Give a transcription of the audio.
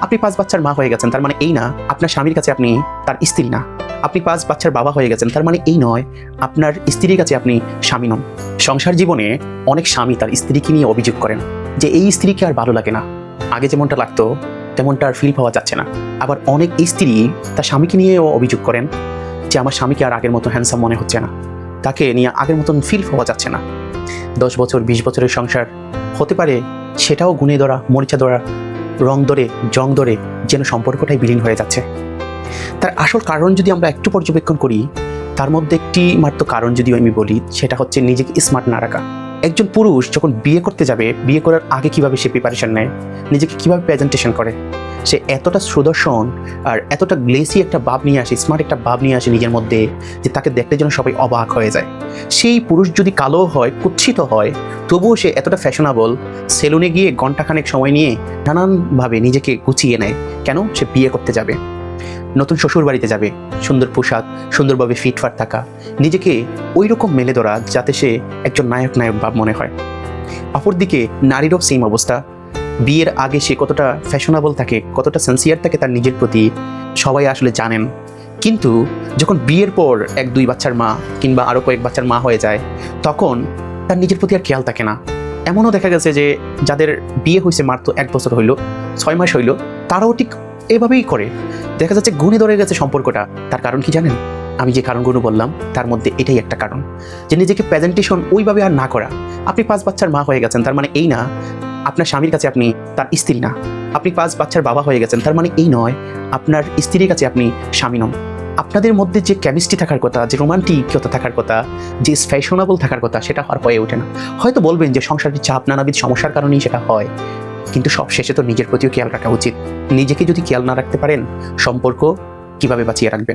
আপনি 5 বাচ্চার মা হয়ে গেছেন, তার মানে এই না আপনার স্বামীর কাছে আপনি তার স্ত্রী না। আপনি 5 বাচ্চার বাবা হয়ে গেছেন, তার মানে এই নয় আপনার স্ত্রীর কাছে আপনি স্বামী নন। সংসার জীবনে অনেক স্বামী তার স্ত্রীকে নিয়ে অভিযোগ করেন যে এই স্ত্রীকে আর ভালো লাগে না, আগে যেমনটা লাগতো তেমনটা আর ফিল পাওয়া যাচ্ছে না। আবার অনেক স্ত্রী তার স্বামীকে নিয়েও অভিযোগ করেন যে আমার স্বামীকে আর আগের মতো হ্যান্ডসাম মনে হচ্ছে না, তাকে নিয়ে আগের মতন ফিল পাওয়া যাচ্ছে না। 10 বছর 20 বছরের সংসার হতে পারে, সেটাও গুণে ধরা মরিচা ধরা রং ধরে জং ধরে যেন সম্পর্কটাই বিলীন হয়ে যাচ্ছে। তার আসল কারণ যদি আমরা একটু পর্যবেক্ষণ করি, তার মধ্যে একটি মাত্র কারণ যদি আমি বলি, সেটা হচ্ছে নিজেকে স্মার্ট না রাখা। একজন পুরুষ যখন বিয়ে করতে যাবে, বিয়ে করার আগে কিভাবে সে প্রিপারেশন নেয়, নিজেকে কিভাবে প্রেজেন্টেশন করে, সে এতটা সুদর্শন আর এতটা গ্লেসি একটা ভাব নিয়ে আসে, স্মার্ট একটা ভাব নিয়ে আসে নিজের মধ্যে, যে তাকে দেখতে যেন সবাই অবাক হয়ে যায়। সেই পুরুষ যদি কালো হয়, কুৎসিত হয়, তবুও সে এতটা ফ্যাশনেবল, সেলুনে গিয়ে ঘন্টাখানেক সময় নিয়ে নানানভাবে নিজেকে গুছিয়ে নেয়। কেন? সে বিয়ে করতে যাবে, নতুন শ্বশুর বাড়িতে যাবে, সুন্দর পোশাক, সুন্দরভাবে ফিটফাট থাকা, নিজেকে ওই রকম মেলে ধরা যাতে সে একজন নায়ক ভাব মনে হয়। অপরদিকে নারীরও সেম অবস্থা। বিয়ের আগে সে কতটা ফ্যাশনেবল থাকে, কতটা সিনসিয়ার থাকে তার নিজের প্রতি, সবাই আসলে জানেন। কিন্তু যখন বিয়ের পর 1-2 বাচ্চার মা কিংবা আরও কয়েক বাচ্চার মা হয়ে যায়, তখন তার নিজের প্রতি আর খেয়াল থাকে না। এমনও দেখা গেছে যে যাদের বিয়ে হয়েছে মাত্র 1 বছর হইল, 6 মাস হইল, তারাও ঠিক এভাবেই করে। দেখা যাচ্ছে গুণে ধরে গেছে সম্পর্কটা। তার কারণ কি জানেন? আমি যে কারণগুলো বললাম তার মধ্যে এটাই একটা কারণ, যে নিজেকে প্রেজেন্টেশন ওইভাবে আর না করা। আপনি 5 বাচ্চার মা হয়ে গেছেন, তার মানে এই না আপনার স্বামীর কাছে আপনি তার স্ত্রী না। আপনি 5 বাচ্চার বাবা হয়ে গেছেন, তার মানে এই নয় আপনার স্ত্রীর কাছে আপনি স্বামী নন। আপনাদের মধ্যে যে কেমিস্ট্রি থাকার কথা, যে রোমান্টিকতা থাকার কথা, যে ফ্যাশনেবল থাকার কথা, সেটা আর হয়ে ওঠে না। হয়তো বলবেন যে সংসারের চাপ নানাবিধ সমস্যার কারণেই সেটা হয়, কিন্তু সব শেষে তো নিজের প্রতিও খেয়াল রাখা উচিত। নিজেকে যদি খেয়াল না রাখতে পারেন, সম্পর্ক কিভাবে বাঁচিয়ে রাখবেন?